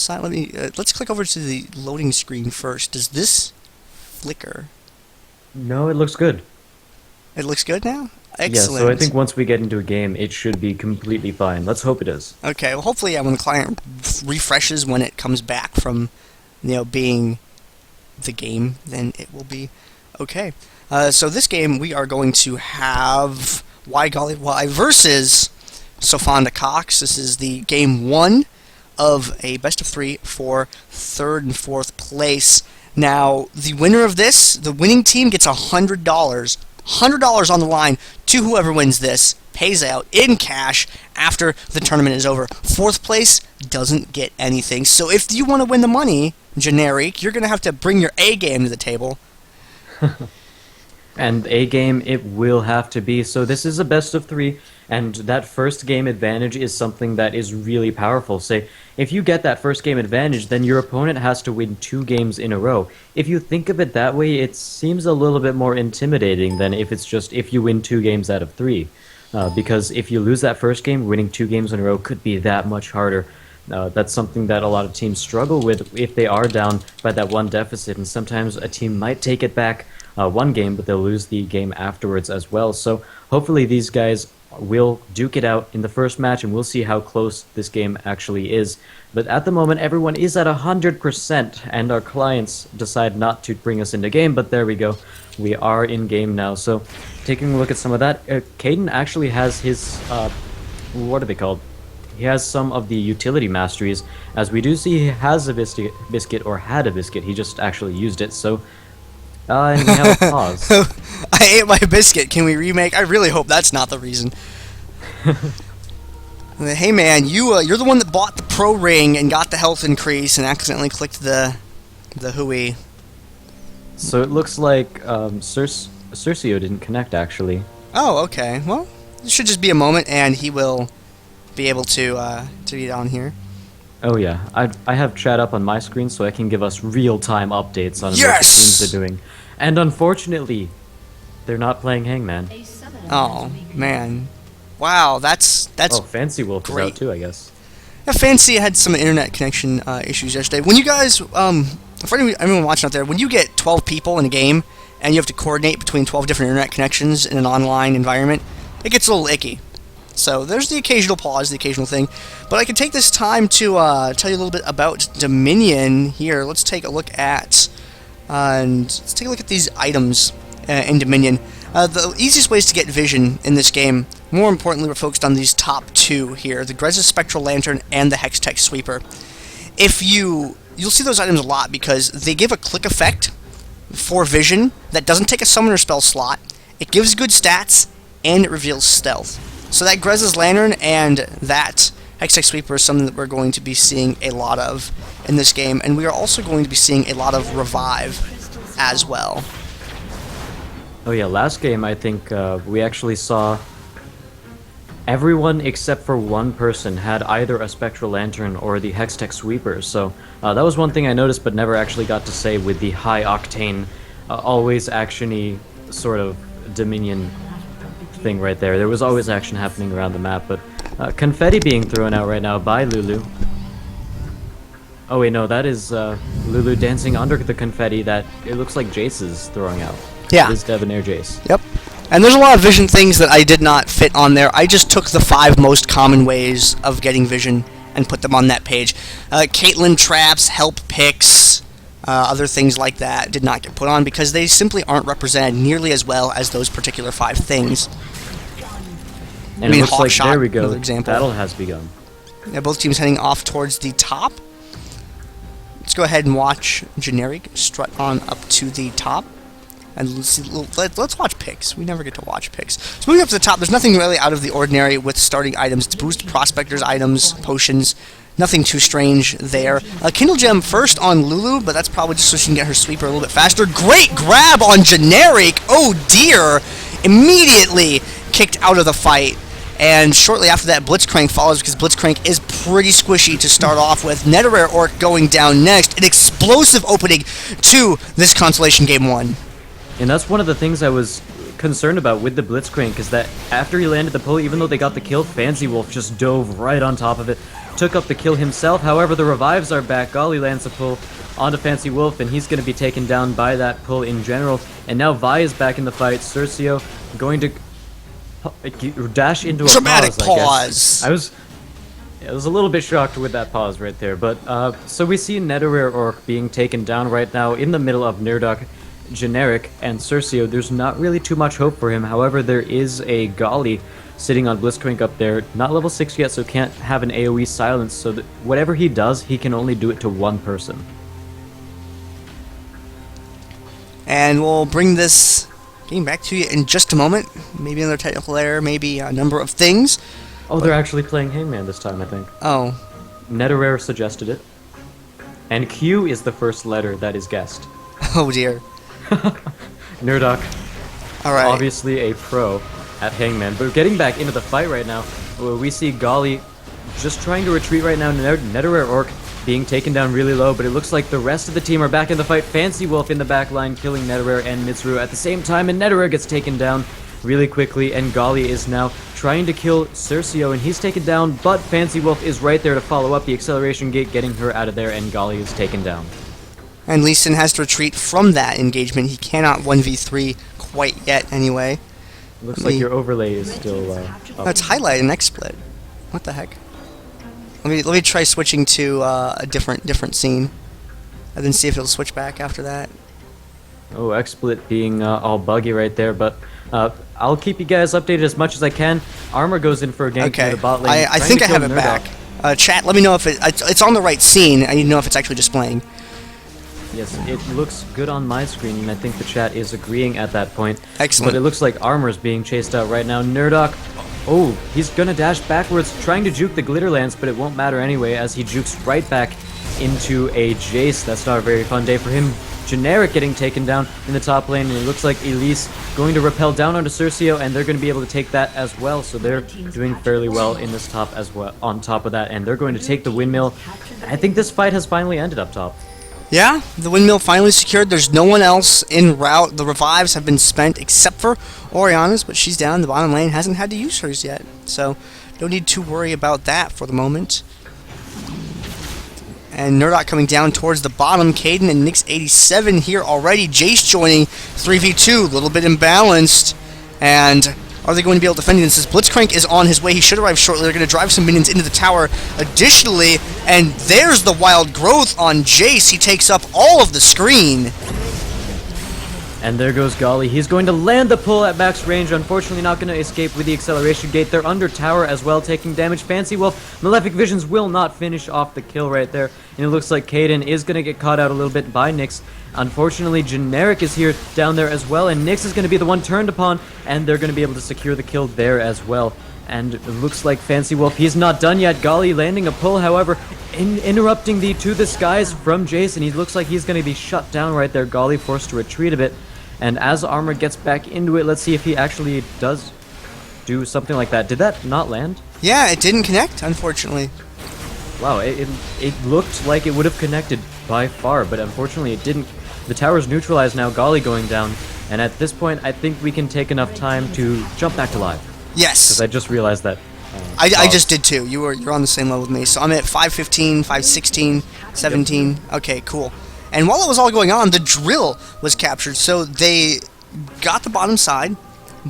outside. Let's click over to the loading screen first. Does this flicker? No, it looks good. It looks good now? Yeah, Excellent. so I think once we get into a game, it should be completely fine. Let's hope it is. Okay, well, hopefully, when the client refreshes when it comes back from, being the game, then it will be okay. So this game, we are going to have Why Golly Why versus Sofonda Cox. This is the game 1 of a best of 3 for 3rd and 4th place. Now, the winner of this, the winning team gets $100. $100 on the line to whoever wins this, pays out in cash after the tournament is over. 4th place doesn't get anything. So if you want to win the money, Generic, you're going to have to bring your A game to the table. And a game it will have to be. So this is a best of 3, and that first game advantage is something that is really powerful. Say, if you get that first game advantage, then your opponent has to win 2 games in a row. If you think of it that way, it seems a little bit more intimidating than if it's just if you win 2 games out of 3. Because if you lose that first game, winning 2 games in a row could be that much harder. That's something that a lot of teams struggle with if they are down by that one deficit, and sometimes a team might take it back 1 game, but they'll lose the game afterwards as well. So hopefully these guys will duke it out in the first match, and we'll see how close this game actually is. But at the moment, everyone is at 100%, and our clients decide not to bring us into game, but there we go. We are in game now. So taking a look at some of that, Caden actually has his, what are they called? He has some of the utility masteries. As we do see, he has a biscuit, or had a biscuit. He just actually used it, so... and we have a pause. I ate my biscuit. Can we remake? I really hope that's not the reason. Hey man, you're the one that bought the pro ring and got the health increase and accidentally clicked the hui. So it looks like Cercio didn't connect, actually. Oh, okay. Well, it should just be a moment, and he will be able to be down here. Oh yeah, I have chat up on my screen so I can give us real-time updates on what the Yes! teams are doing. And unfortunately, they're not playing Hangman. Oh man, wow, that's Oh, Fancy Wolf is great. out too, I guess. Yeah, Fancy had some internet connection issues yesterday. When you guys, for anyone watching out there, when you get 12 people in a game and you have to coordinate between 12 different internet connections in an online environment, it gets a little icky. So there's the occasional pause, the occasional thing. But I can take this time to tell you a little bit about Dominion here. Let's take a look at these items in Dominion. The easiest ways to get vision in this game, more importantly, we're focused on these top 2 here, the Grez's Spectral Lantern and the Hextech Sweeper. You'll see those items a lot because they give a click effect for vision that doesn't take a summoner spell slot, it gives good stats, and it reveals stealth. So that Grez's Lantern and that Hextech Sweeper is something that we're going to be seeing a lot of in this game, and we are also going to be seeing a lot of Revive as well. Oh yeah, last game I think we actually saw everyone except for one person had either a Spectral Lantern or the Hextech Sweeper, so that was one thing I noticed but never actually got to say with the high-octane, always action-y sort of Dominion thing right there. There was always action happening around the map, but confetti being thrown out right now by Lulu. Oh wait, no, that is Lulu dancing under the confetti that it looks like Jace is throwing out. Yeah. It is Debonair Jace. Yep. And there's a lot of vision things that I did not fit on there. I just took the 5 most common ways of getting vision and put them on that page. Caitlyn traps, help picks, other things like that did not get put on because they simply aren't represented nearly as well as those particular 5 things. And it looks like, Hawkshot, there we go, another example. battle has begun. Yeah, both teams heading off towards the top. Let's go ahead and watch Generic strut on up to the top. And let's watch picks. We never get to watch picks. So moving up to the top, there's nothing really out of the ordinary with starting items to boost Prospector's items, potions. Nothing too strange there. Kindle Gem first on Lulu, but that's probably just so she can get her sweeper a little bit faster. Great grab on Generic. Oh dear. Immediately kicked out of the fight. And shortly after that, Blitzcrank follows because Blitzcrank is pretty squishy to start off with. Netherrare Orc going down next. An explosive opening to this Constellation Game 1. And that's one of the things I was concerned about with the Blitzcrank is that after he landed the pull, even though they got the kill, Fancy Wolf just dove right on top of it, took up the kill himself. However, the revives are back. Golly lands a pull onto Fancy Wolf, and he's going to be taken down by that pull in general. And now Vi is back in the fight. Cercio going to dash into a dramatic pause. I was a little bit shocked with that pause right there. But so we see Netherrare Orc being taken down right now in the middle of Nerdok, Generic, and Cercio. There's not really too much hope for him. However, there is a Golly sitting on Blitzcrank up there. Not level 6 yet, so can't have an AoE silence. So that whatever he does, he can only do it to one person. And we'll bring this game back to you in just a moment. Maybe another technical error, maybe a number of things. Oh, they're actually playing Hangman this time, I think. Oh. Netherrare suggested it. And Q is the first letter that is guessed. Oh dear. Nerdok, Alright. obviously a pro at Hangman. But getting back into the fight right now, we see Golly just trying to retreat right now. Netherrare Orc being taken down really low, but it looks like the rest of the team are back in the fight. Fancy Wolf in the back line, killing Netherrare and Mitsuru at the same time, and Netherrare gets taken down really quickly, and Golly is now trying to kill Cercio, and he's taken down, but Fancy Wolf is right there to follow up the acceleration gate, getting her out of there, and Golly is taken down. And Lee Sin has to retreat from that engagement. He cannot 1v3 quite yet, anyway. Looks like your overlay is still up. It's highlighted an X-Split. What the heck? Let me try switching to a different scene, and then see if it'll switch back after that. Oh, X-Split being all buggy right there, but I'll keep you guys updated as much as I can. Armor goes in for a gank to the bot lane. I think I have it back. Chat, let me know if it's on the right scene. I need to know if it's actually displaying. Yes, it looks good on my screen, and I think the chat is agreeing at that point. Excellent. But it looks like Armor's being chased out right now. Nerdok, oh, he's gonna dash backwards, trying to juke the Glitter Lance, but it won't matter anyway, as he jukes right back into a Jace. That's not a very fun day for him. Generic getting taken down in the top lane, and it looks like Elise going to rappel down onto Cercio, and they're going to be able to take that as well. So they're doing fairly well in this top as well. On top of that, and they're going to take the windmill. I think this fight has finally ended up top. Yeah, the windmill finally secured. There's no one else in route. The revives have been spent except for Oriana's, but she's down. The bottom lane hasn't had to use hers yet, so no need to worry about that for the moment. And Nerdok coming down towards the bottom. Caden and Nix87 here already. Jace joining 3v2, a little bit imbalanced. And are they going to be able to defend against this? Blitzcrank is on his way. He should arrive shortly. They're going to drive some minions into the tower additionally. And there's the wild growth on Jace. He takes up all of the screen. And there goes Golly. He's going to land the pull at max range. Unfortunately, not going to escape with the acceleration gate. They're under tower as well, taking damage. Fancy Wolf, Malefic Visions will not finish off the kill right there. And it looks like Caden is going to get caught out a little bit by Nyx. Unfortunately, Generic is here down there as well, and Nyx is going to be the one turned upon, and they're going to be able to secure the kill there as well. And it looks like Fancy Wolf, he's not done yet. Golly landing a pull, however, interrupting the To the Skies from Jason. He looks like he's going to be shut down right there. Golly forced to retreat a bit. And as Armor gets back into it, let's see if he actually does do something like that. Did that not land? Yeah, it didn't connect, unfortunately. Wow, it looked like it would have connected by far, but unfortunately it didn't. The tower's neutralized now, Golly going down. And at this point, I think we can take enough time to jump back to live. Yes. Because I just realized that. I just did too. You're on the same level with me. So I'm at 515, 516, 17. Yep. Okay, cool. And while it was all going on, the drill was captured. So they got the bottom side,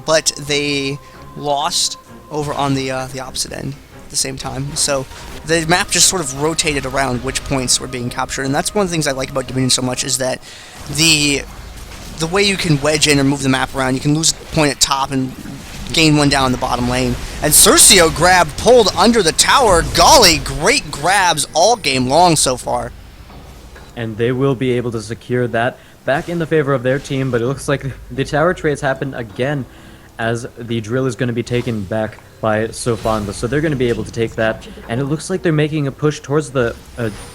but they lost over on the opposite end at the same time. So the map just sort of rotated around which points were being captured. And that's one of the things I like about Dominion so much, is that the way you can wedge in or move the map around, you can lose a point at top and gain one down in the bottom lane. And Cercio pulled under the tower. Golly, great grabs all game long so far. And they will be able to secure that back in the favor of their team, but it looks like the tower trades happen again as the drill is going to be taken back by Sofanda. So they're going to be able to take that, and it looks like they're making a push towards the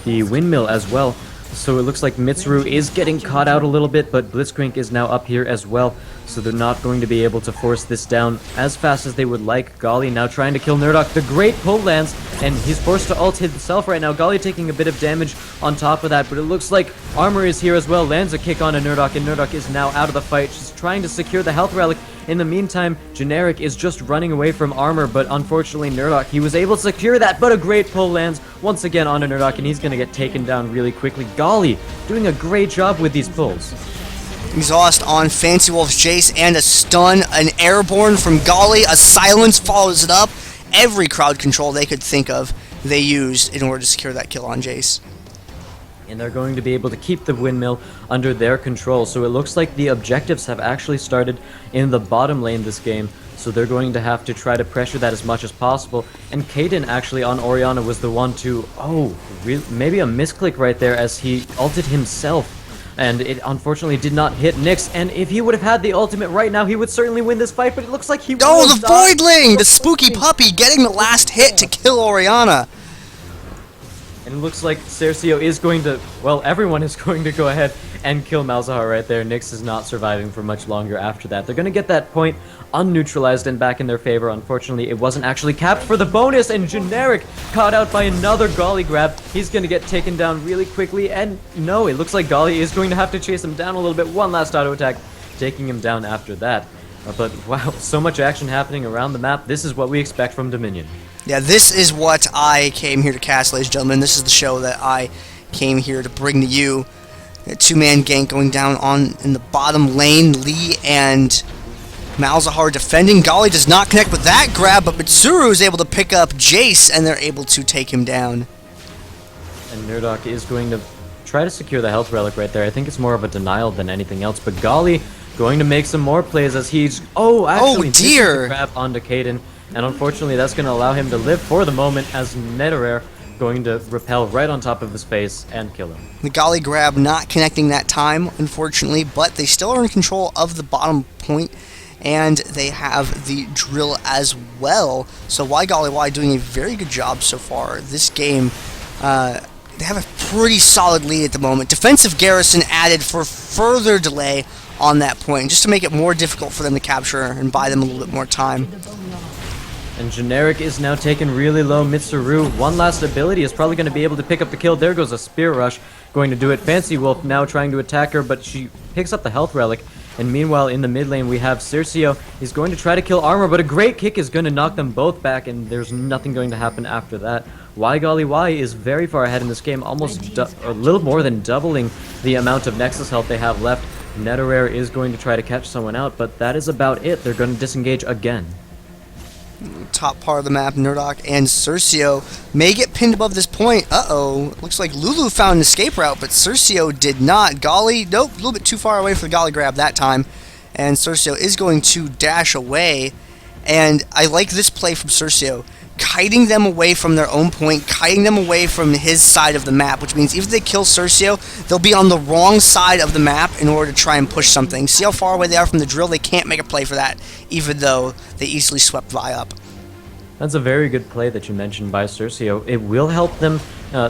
windmill as well. So it looks like Mitsuru is getting caught out a little bit, but Blitzcrank is now up here as well. So they're not going to be able to force this down as fast as they would like. Golly now trying to kill Nerdok. The great pull lands, and he's forced to ult himself right now. Golly taking a bit of damage on top of that, but it looks like Armor is here as well. Lands a kick on a Nerdok, and Nerdok is now out of the fight. She's trying to secure the health relic, In the meantime, Generic is just running away from armor, but unfortunately Nerdok, he was able to secure that, but a great pull lands once again onto Nerdok, and he's going to get taken down really quickly. Golly, doing a great job with these pulls. Exhaust on Fancy Wolf's Jace, and a stun, an airborne from Golly, a silence follows it up. Every crowd control they could think of, they used in order to secure that kill on Jace. And they're going to be able to keep the windmill under their control. So it looks like the objectives have actually started in the bottom lane this game. So they're going to have to try to pressure that as much as possible. And Kaden actually on Orianna was the one to, maybe a misclick right there as he ulted himself. And it unfortunately did not hit Nyx. And if he would have had the ultimate right now, he would certainly win this fight. But it looks like he Oh, the Voidling! The spooky puppy getting the last hit to kill Orianna. And it looks like Cercio is going to, well, everyone is going to go ahead and kill Malzahar right there. Nyx is not surviving for much longer after that. They're going to get that point unneutralized and back in their favor. Unfortunately, it wasn't actually capped for the bonus, and Generic caught out by another Golly grab. He's going to get taken down really quickly, and no, it looks like Golly is going to have to chase him down a little bit. One last auto attack, taking him down after that. But wow, so much action happening around the map. This is what we expect from Dominion. Yeah, this is what I came here to cast, ladies and gentlemen. This is the show that I came here to bring to you. A two-man gank going down in the bottom lane. Lee and Malzahar defending. Golly does not connect with that grab, but Mitsuru is able to pick up Jace, and they're able to take him down. And Nerdok is going to try to secure the health relic right there. I think it's more of a denial than anything else, but Golly going to make some more plays as he's... actually dear! The grab onto Kaden. And unfortunately, that's going to allow him to live for the moment as Netherare going to repel right on top of his face and kill him. The Golly grab not connecting that time, unfortunately, but they still are in control of the bottom point, and they have the drill as well. So Why Golly Why doing a very good job so far. This game, they have a pretty solid lead at the moment. Defensive Garrison added for further delay on that point, just to make it more difficult for them to capture and buy them a little bit more time. And Generic is now taken really low. Mitsuru, one last ability, is probably going to be able to pick up the kill. There goes a Spear Rush, going to do it. Fancy Wolf now trying to attack her, but she picks up the health relic. And meanwhile, in the mid lane, we have Cercio. He's going to try to kill Armor, but a great kick is going to knock them both back, and there's nothing going to happen after that. Why Golly Why is very far ahead in this game, almost a little more than doubling the amount of Nexus health they have left. Netherare is going to try to catch someone out, but that is about it. They're going to disengage again. Top part of the map, Nerdok and Cercio may get pinned above this point. Looks like Lulu found an escape route, but Cercio did not. Golly, nope, a little bit too far away for the Golly grab that time. And Cercio is going to dash away. And I like this play from Cercio, kiting them away from their own point, kiting them away from his side of the map, which means if they kill Cercio, they'll be on the wrong side of the map in order to try and push something. See how far away they are from the drill? They can't make a play for that, even though they easily swept Vi up. That's a very good play that you mentioned by Cercio. It will help them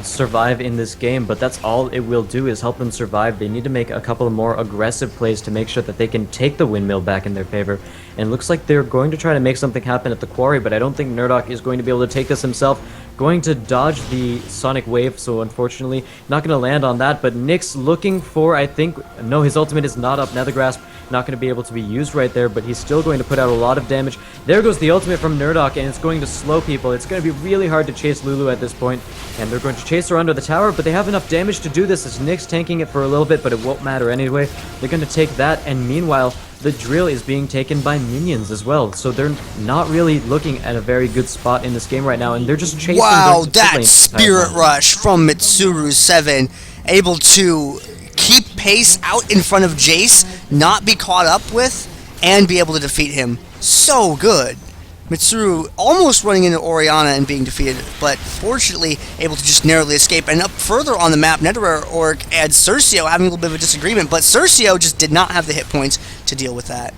survive in this game, but that's all it will do is help them survive. They need to make a couple of more aggressive plays to make sure that they can take the windmill back in their favor. And it looks like they're going to try to make something happen at the quarry, but I don't think Nerdok is going to be able to take this himself. Going to dodge the Sonic Wave, so unfortunately not going to land on that, but Nyx looking for, I think, no, his ultimate is not up. Nether Grasp not going to be able to be used right there, but he's still going to put out a lot of damage. There goes the ultimate from Nerdok, and it's going to slow people. It's going to be really hard to chase Lulu at this point, and they're going to chase her under the tower, but they have enough damage to do this. It's Nyx tanking it for a little bit, but it won't matter anyway. They're going to take that, and meanwhile, the drill is being taken by minions as well, so they're not really looking at a very good spot in this game right now, and they're just chasing. Wow, that Spirit Rush from Mitsuru 7, able to keep pace out in front of Jace, not be caught up with, and be able to defeat him. So good. Mitsuru almost running into Orianna and being defeated, but fortunately able to just narrowly escape. And up further on the map, Netherare Orc and Cercio having a little bit of a disagreement, but Cercio just did not have the hit points to deal with that.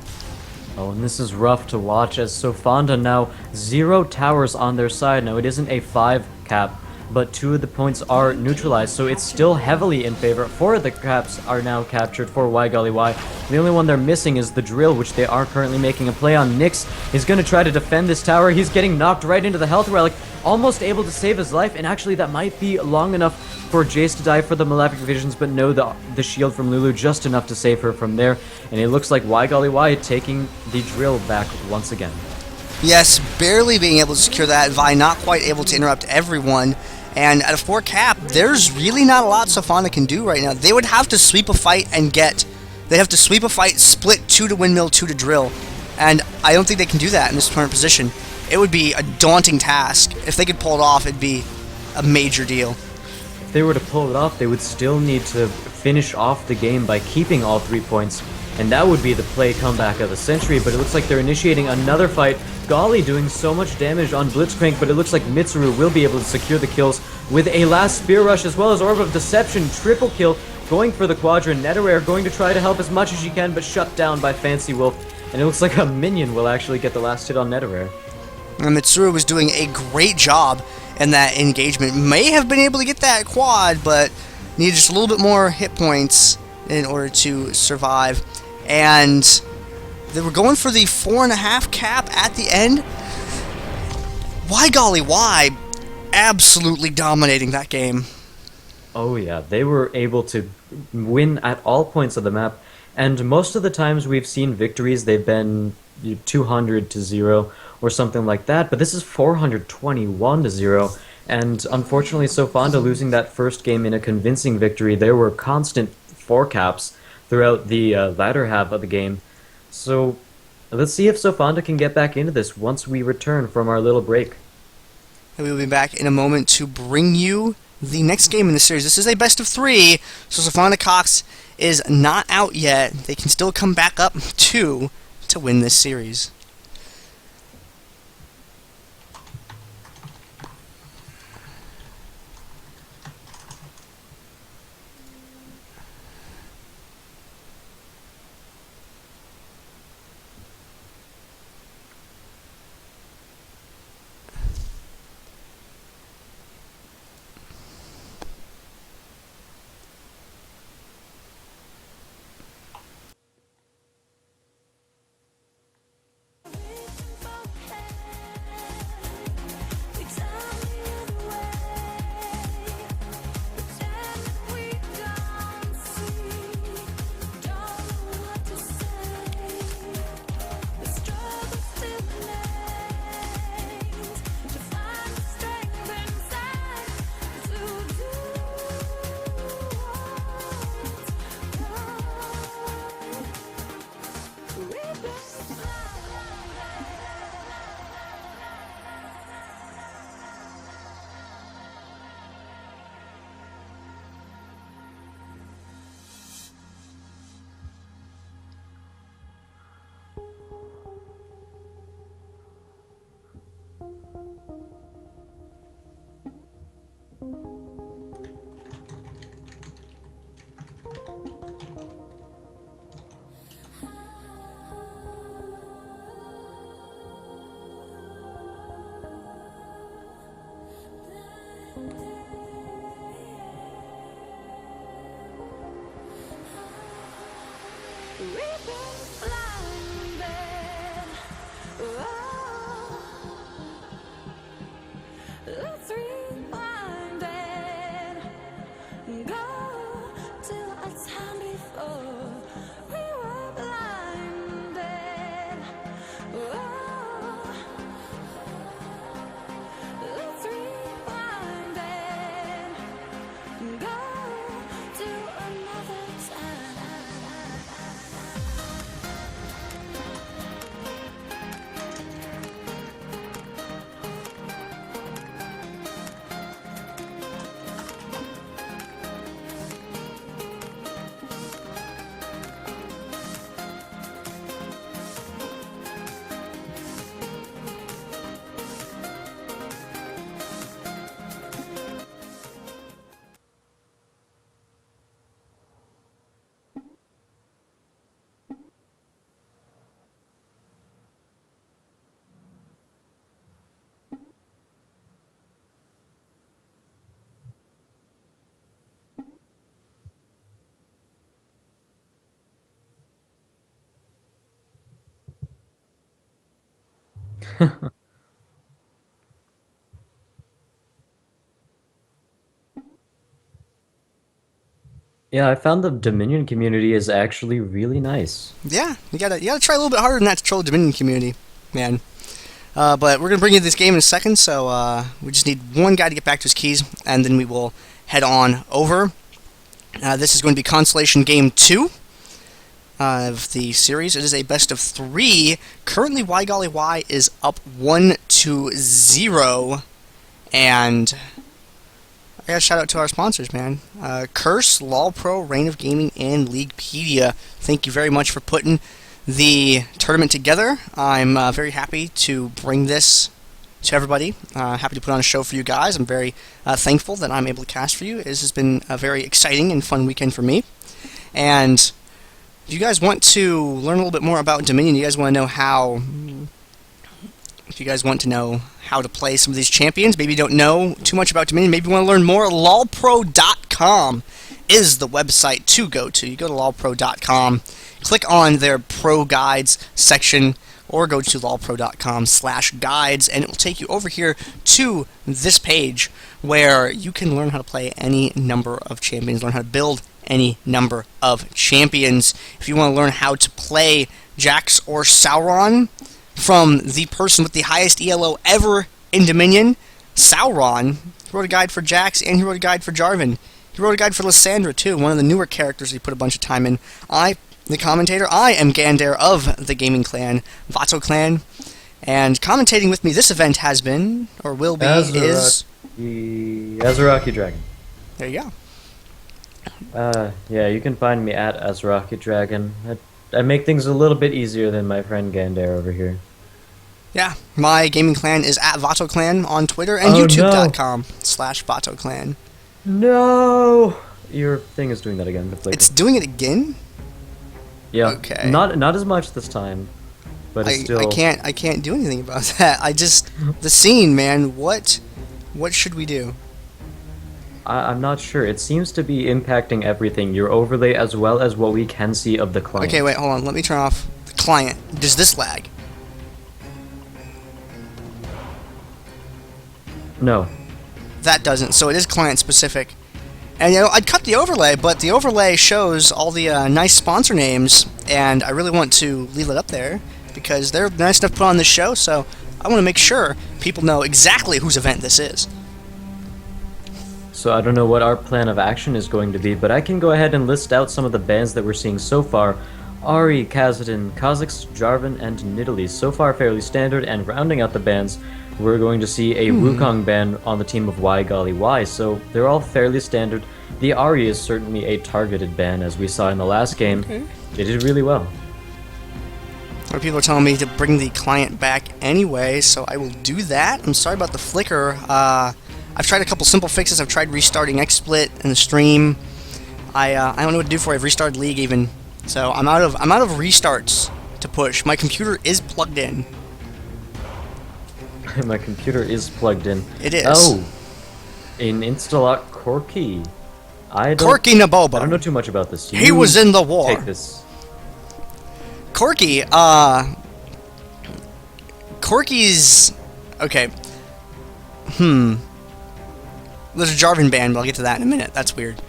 Oh, and this is rough to watch as Sofanda now 0 towers on their side. Now, it isn't a 5 cap, but 2 of the points are neutralized, so it's still heavily in favor. 4 of the caps are now captured for Why Golly Why. The only one they're missing is the drill, which they are currently making a play on. Nyx is going to try to defend this tower. He's getting knocked right into the health relic, almost able to save his life, and actually that might be long enough for Jace to die for the Malefic Visions, but no, the shield from Lulu just enough to save her from there, and it looks like Why Golly Why taking the drill back once again. Yes, barely being able to secure that. Vi not quite able to interrupt everyone. And at a 4 cap, there's really not a lot Safana can do right now. They would have to sweep a fight and get... They'd have to sweep a fight, split 2 to windmill, 2 to drill. And I don't think they can do that in this current position. It would be a daunting task. If they could pull it off, it'd be a major deal. If they were to pull it off, they would still need to finish off the game by keeping all 3 points. And that would be the play comeback of the century, but it looks like they're initiating another fight. Golly doing so much damage on Blitzcrank, but it looks like Mitsuru will be able to secure the kills with a last Spear Rush as well as Orb of Deception. Triple kill, going for the Quadrant. Netherware going to try to help as much as she can, but shut down by Fancy Wolf. And it looks like a minion will actually get the last hit on Netherare. And Mitsuru was doing a great job in that engagement. May have been able to get that quad, but needed just a little bit more hit points in order to survive. And they were going for the 4.5 cap at the end. Why Golly Why absolutely dominating that game. Oh yeah, they were able to win at all points of the map, and most of the times we've seen victories, they've been 200-0 or something like that, but this is 421-0, and unfortunately Sofanda losing that first game in a convincing victory. There were constant 4 caps throughout the latter half of the game. So let's see if Sofanda can get back into this once we return from our little break. And we will be back in a moment to bring you the next game in the series. This is a best of 3, so Sofanda Cox is not out yet. They can still come back up 2 to win this series. Let's rewind it. Go to a time before we were blinded. Oh, let's rewind it. Go to another time. Yeah, I found the Dominion community is actually really nice. Yeah, you gotta try a little bit harder than that to troll the Dominion community, man. But we're gonna bring you this game in a second, so we just need one guy to get back to his keys, and then we will head on over. This is going to be Constellation Game 2 of the series. It is a best of 3. Currently, Why Golly Why is up 1-0, and I gotta shout out to our sponsors, man. Curse, Lolpro, Reign of Gaming, and Leaguepedia. Thank you very much for putting the tournament together. I'm very happy to bring this to everybody. Happy to put on a show for you guys. I'm very thankful that I'm able to cast for you. This has been a very exciting and fun weekend for me. And if you guys want to learn a little bit more about Dominion, you guys want to know how... If you guys want to know how to play some of these champions, maybe you don't know too much about Dominion, maybe you want to learn more, lolpro.com is the website to go to. You go to lolpro.com, click on their Pro Guides section, or go to lolpro.com/guides, and it will take you over here to this page where you can learn how to play any number of champions, learn how to build any number of champions. If you want to learn how to play Jax or Sauron from the person with the highest ELO ever in Dominion, Sauron, he wrote a guide for Jax, and he wrote a guide for Jarvan. He wrote a guide for Lysandra, too, one of the newer characters he put a bunch of time in. The commentator, I am Gander of the gaming clan, Vato Clan, and commentating with me this event has been, or will be, is... Azaraki Dragon. There you Yeah, you can find me at Azaraki Dragon. I make things a little bit easier than my friend Gander over here. Yeah, my gaming clan is at Vato Clan on Twitter and youtube.com/Vato Clan. No! Your thing is doing that again. It's doing it again? Yeah. Okay. Not as much this time, but it's still. I can't do anything about that. The scene, man. What should we do? I'm not sure. It seems to be impacting everything. Your overlay as well as what we can see of the client. Okay, wait, hold on. Let me turn off the client. Does this lag? No. That doesn't. So it is client specific. And I'd cut the overlay, but the overlay shows all the nice sponsor names, and I really want to leave it up there because they're nice enough to put on this show. So I want to make sure people know exactly whose event this is. So I don't know what our plan of action is going to be, but I can go ahead and list out some of the bans that we're seeing so far. Ari, Khazadin, Kha'Zix, Jarvan, and Nidalee. So far fairly standard, and rounding out the bans, we're going to see a Wukong ban on the team of Why Golly Why, so they're all fairly standard. The Ari is certainly a targeted ban, as we saw in the last game. Okay. It did really well. Or people are telling me to bring the client back anyway, so I will do that. I'm sorry about the flicker. I've tried a couple simple fixes. I've tried restarting XSplit in the stream. I don't know what to do for it. I've restarted League even, so I'm out of restarts to push. My computer is plugged in. My computer is plugged in. It is. Oh, in Instalock Corky. Corky Nabobo. I don't know too much about this. He was in the war. Take this. Corky, Corky's... Okay. There's a Jarvan ban, but I'll get to that in a minute. That's weird.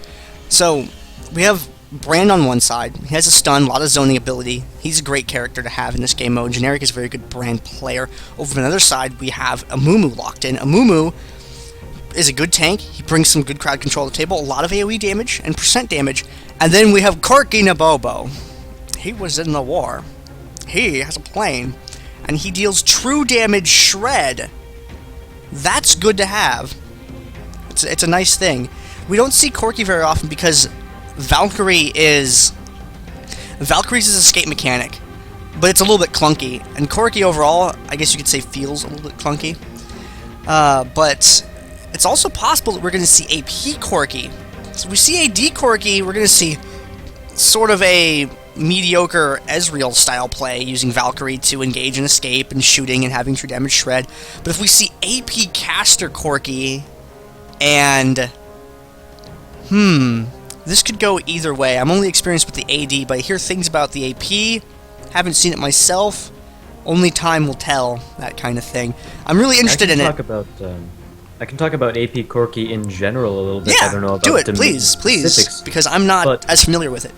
So, we have Brand on one side. He has a stun, a lot of zoning ability. He's a great character to have in this game mode. Generic is a very good Brand player. Over on the other side, we have Amumu locked in. Amumu is a good tank. He brings some good crowd control to the table, a lot of AoE damage and percent damage. And then we have Corky Nabobo. He was in the war. He has a plane, and he deals true damage shred. That's good to have. It's a nice thing. We don't see Corky very often because Valkyrie's escape mechanic, but it's a little bit clunky. And Corky overall, I guess you could say, feels a little bit clunky. But it's also possible that we're going to see AP Corky. So if we see AD Corky, we're going to see sort of a mediocre Ezreal style play using Valkyrie to engage in escape and shooting and having true damage shred. But if we see AP caster Corky, and this could go either way. I'm only experienced with the AD, but I hear things about the AP. Haven't seen it myself. only time will tell, that kind of thing. I'm really interested in it. I can talk about AP Corki in general a little bit. Yeah, I don't know about do it, the please, specifics, because I'm not but as familiar with it.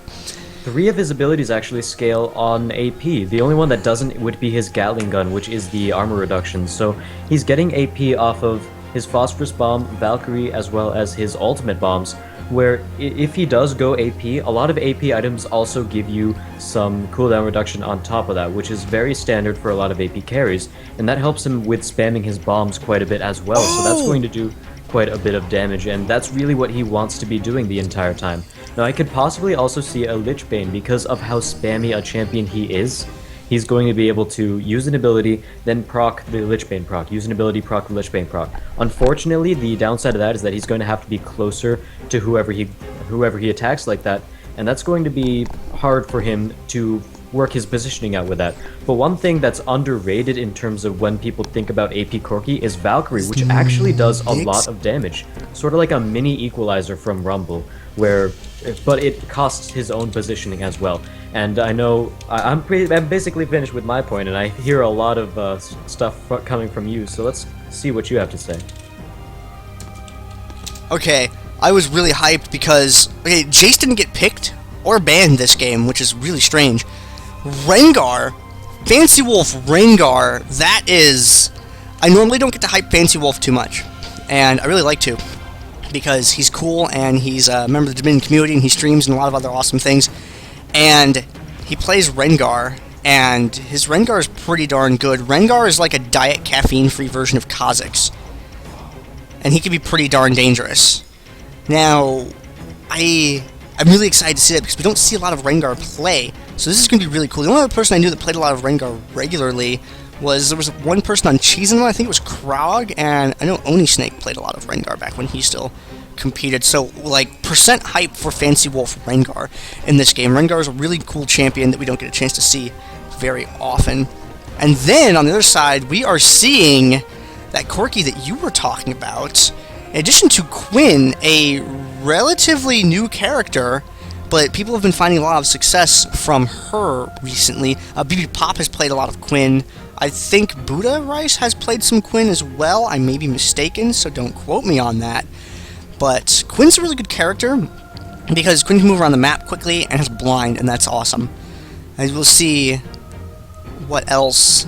3 of his abilities actually scale on AP. The only one that doesn't would be his Gatling gun, which is the armor reduction. So he's getting AP off of his Phosphorus Bomb, Valkyrie, as well as his ultimate bombs, where if he does go AP, a lot of AP items also give you some cooldown reduction on top of that, which is very standard for a lot of AP carries, and that helps him with spamming his bombs quite a bit as well, so that's going to do quite a bit of damage, and that's really what he wants to be doing the entire time. Now, I could possibly also see a Lich Bane because of how spammy a champion he is. He's going to be able to use an ability, then proc the Lich Bane proc, use an ability, proc the Lich Bane proc. Unfortunately, the downside of that is that he's going to have to be closer to whoever he attacks like that, and that's going to be hard for him to work his positioning out with that. But one thing that's underrated in terms of when people think about AP Corki is Valkyrie, which actually does a lot of damage. Sort of like a mini equalizer from Rumble, but it costs his own positioning as well. And I know I'm basically finished with my point, and I hear a lot of stuff coming from you, so let's see what you have to say. Okay, I was really hyped because Jace didn't get picked or banned this game, which is really strange. Rengar, Fancy Wolf Rengar, that is... I normally don't get to hype Fancy Wolf too much, and I really like to, because he's cool, and he's a member of the Dominion community, and he streams and a lot of other awesome things, and he plays Rengar, and his Rengar is pretty darn good. Rengar is like a diet caffeine-free version of Kha'Zix, and he can be pretty darn dangerous. Now, I'm really excited to see that because we don't see a lot of Rengar play, so this is going to be really cool. The only other person I knew that played a lot of Rengar regularly there was one person on Cheeseman, I think it was Krog, and I know Oni Snake played a lot of Rengar back when he still competed. So, like, percent hype for Fancy Wolf Rengar in this game. Rengar is a really cool champion that we don't get a chance to see very often. And then, on the other side, we are seeing that Corki that you were talking about. In addition to Quinn, a relatively new character, but people have been finding a lot of success from her recently. BB Pop has played a lot of Quinn. I think Buddha Rice has played some Quinn as well. I may be mistaken, so don't quote me on that. But Quinn's a really good character because Quinn can move around the map quickly and has blind, and that's awesome. And we'll see what else.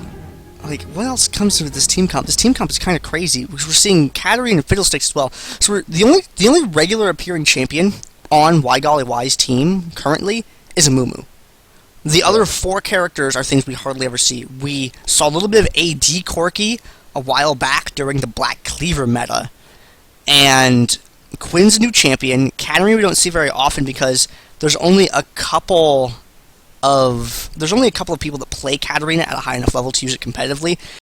What else comes with this team comp? This team comp is kind of crazy because we're seeing Katarina and Fiddlesticks as well. So the only regular appearing champion on Why Golly Why's team currently is Amumu. The other 4 characters are things we hardly ever see. We saw a little bit of AD Corki a while back during the Black Cleaver meta, and Quinn's a new champion. Katarina we don't see very often because there's only a couple of people that play Katarina at a high enough level to use it competitively.